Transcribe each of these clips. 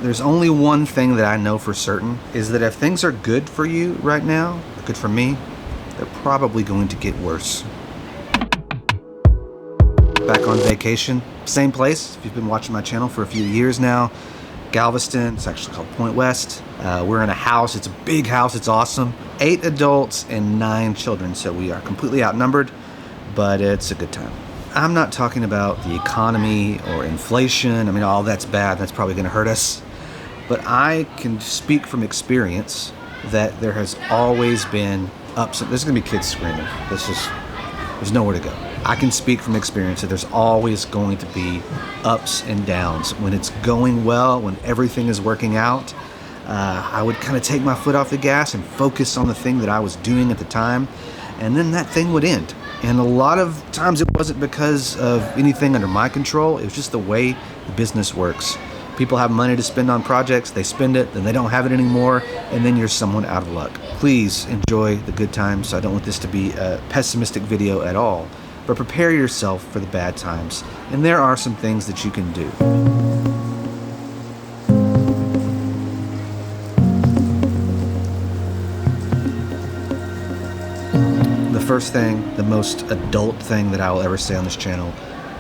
There's only one thing that I know for certain, is that if things are good for you right now, good for me, they're probably going to get worse. Back on vacation, same place. If you've been watching my channel for a few years now, Galveston, it's actually called Point West. We're in a house, it's a big house, it's awesome. 8 adults and 9 children, so we are completely outnumbered, but it's a good time. I'm not talking about the economy or inflation. I mean, all that's bad, that's probably gonna hurt us. But I can speak from experience that there has always been ups. There's gonna be kids screaming. There's nowhere to go. I can speak from experience that there's always going to be ups and downs. When it's going well, when everything is working out, I would kind of take my foot off the gas and focus on the thing that I was doing at the time, and then that thing would end. And a lot of times it wasn't because of anything under my control, it was just the way the business works. People have money to spend on projects, they spend it, then they don't have it anymore, and then you're someone out of luck. Please enjoy the good times. I don't want this to be a pessimistic video at all, but prepare yourself for the bad times. And there are some things that you can do. The first thing, the most adult thing that I will ever say on this channel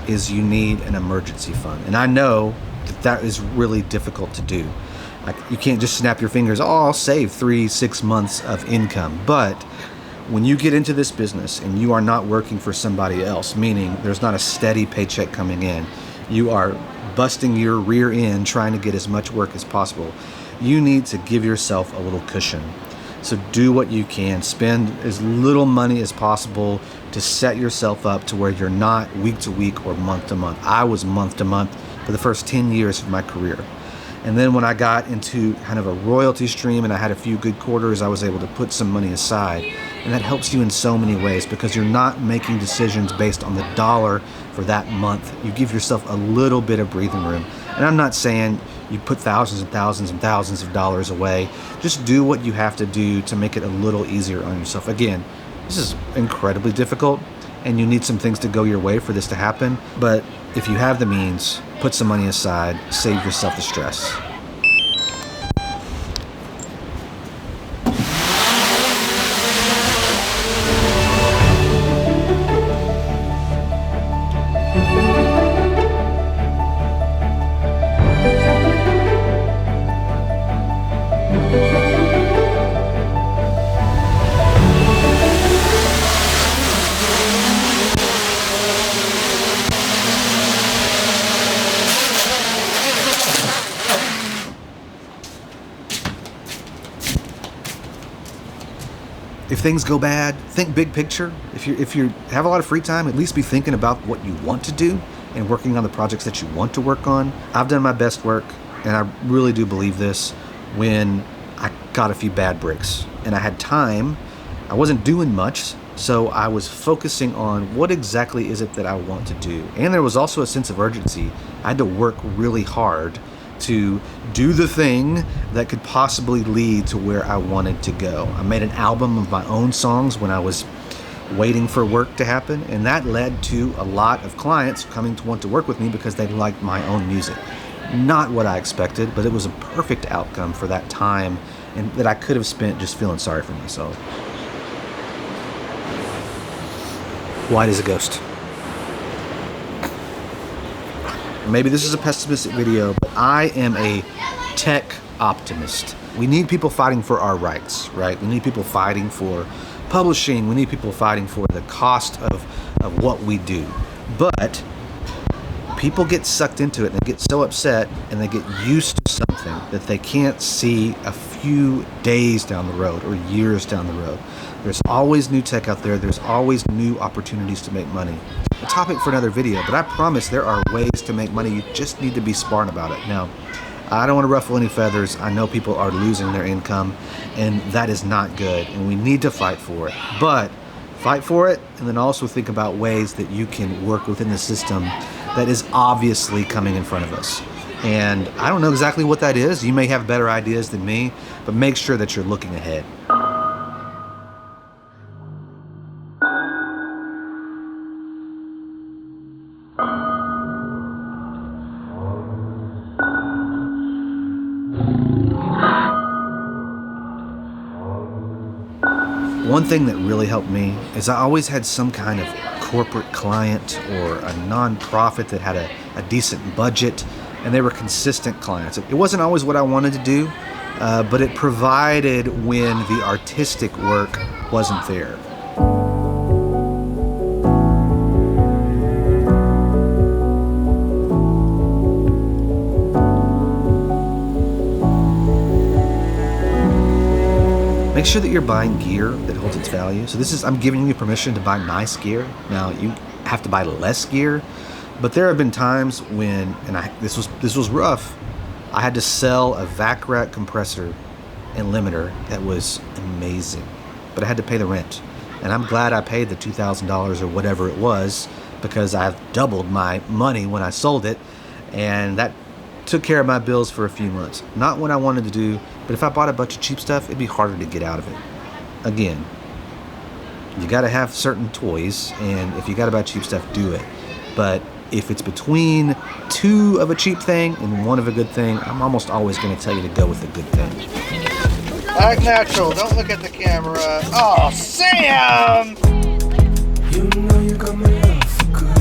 is you need an emergency fund. And I know that is really difficult to do. Like, you can't just snap your fingers, oh, I'll save 3-6 months of income. But when you get into this business and you are not working for somebody else, meaning there's not a steady paycheck coming in, you are busting your rear end trying to get as much work as possible, you need to give yourself a little cushion. So do what you can. Spend as little money as possible to set yourself up to where you're not week to week or month to month. I was month to month for the first 10 years of my career. And then when I got into kind of a royalty stream and I had a few good quarters, I was able to put some money aside. And that helps you in so many ways because you're not making decisions based on the dollar for that month. You give yourself a little bit of breathing room. And I'm not saying you put thousands and thousands and thousands of dollars away. Just do what you have to do to make it a little easier on yourself. Again, this is incredibly difficult and you need some things to go your way for this to happen. But if you have the means, put some money aside, save yourself the stress. If things go bad, think big picture. If you have a lot of free time, at least be thinking about what you want to do and working on the projects that you want to work on. I've done my best work, and I really do believe this, when I got a few bad breaks and I had time. I wasn't doing much, so I was focusing on what exactly is it that I want to do. And there was also a sense of urgency. I had to work really hard to do the thing that could possibly lead to where I wanted to go. I made an album of my own songs when I was waiting for work to happen, and that led to a lot of clients coming to want to work with me because they liked my own music. Not what I expected, but it was a perfect outcome for that time and that I could have spent just feeling sorry for myself. White as a ghost. Maybe this is a pessimistic video, but I am a tech optimist. We need people fighting for our rights, right? We need people fighting for publishing. We need people fighting for the cost of what we do. But people get sucked into it and they get so upset and they get used to something that they can't see a few days down the road or years down the road. There's always new tech out there. There's always new opportunities to make money. A topic for another video, but I promise there are ways to make money. You just need to be smart about it. Now, I don't want to ruffle any feathers. I know people are losing their income, and that is not good, and we need to fight for it. But fight for it, and then also think about ways that you can work within the system that is obviously coming in front of us. And I don't know exactly what that is. You may have better ideas than me, but make sure that you're looking ahead. One thing that really helped me is I always had some kind of corporate client or a nonprofit that had a decent budget, and they were consistent clients. It wasn't always what I wanted to do, but it provided when the artistic work wasn't there. Make sure that you're buying gear that holds its value. So I'm giving you permission to buy nice gear. Now you have to buy less gear, but there have been times when, this was rough. I had to sell a vac rack compressor and limiter that was amazing, but I had to pay the rent. And I'm glad I paid the $2,000 or whatever it was, because I've doubled my money when I sold it, and that took care of my bills for a few months. Not what I wanted to do, but if I bought a bunch of cheap stuff, it'd be harder to get out of it. Again, you gotta have certain toys, and if you gotta buy cheap stuff, do it. But if it's between two of a cheap thing and one of a good thing, I'm almost always gonna tell you to go with the good thing. Act natural, don't look at the camera. Oh, Sam! You know you got my love for good.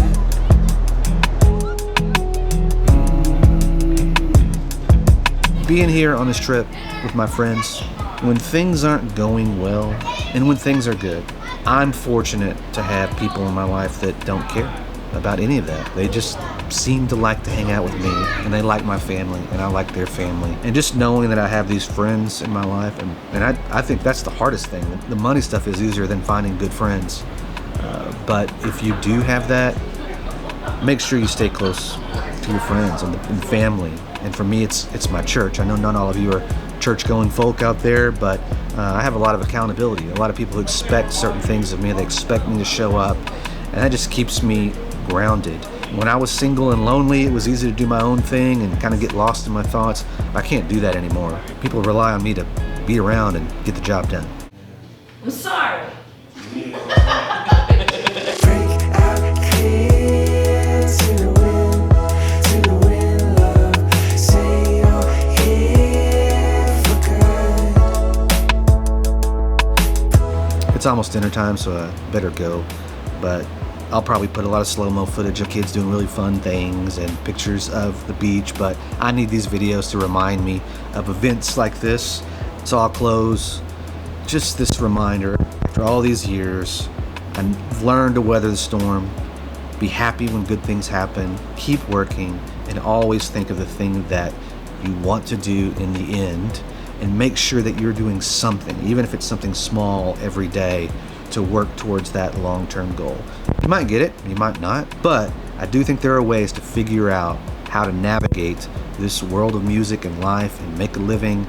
Being here on this trip with my friends, when things aren't going well and when things are good, I'm fortunate to have people in my life that don't care about any of that. They just seem to like to hang out with me, and they like my family, and I like their family. And just knowing that I have these friends in my life, and I think that's the hardest thing. The money stuff is easier than finding good friends. But if you do have that, make sure you stay close to your friends and family. And for me, it's my church. I know not all of you are church-going folk out there, but I have a lot of accountability. A lot of people who expect certain things of me. They expect me to show up, and that just keeps me grounded. When I was single and lonely, it was easy to do my own thing and kind of get lost in my thoughts. I can't do that anymore. People rely on me to be around and get the job done. I'm sorry. It's almost dinner time, so I better go, but I'll probably put a lot of slow-mo footage of kids doing really fun things and pictures of the beach, but I need these videos to remind me of events like this. So I'll close just this reminder. After all these years, I've learned to weather the storm, be happy when good things happen, keep working, and always think of the thing that you want to do in the end, and make sure that you're doing something, even if it's something small every day, to work towards that long-term goal. You might get it, you might not, but I do think there are ways to figure out how to navigate this world of music and life and make a living,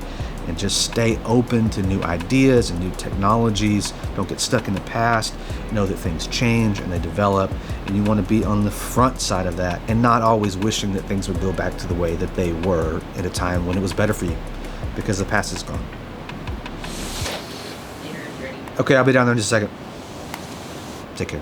and just stay open to new ideas and new technologies. Don't get stuck in the past. Know that things change and they develop, and you want to be on the front side of that and not always wishing that things would go back to the way that they were at a time when it was better for you, because the past is gone. Okay, I'll be down there in just a second. Take care.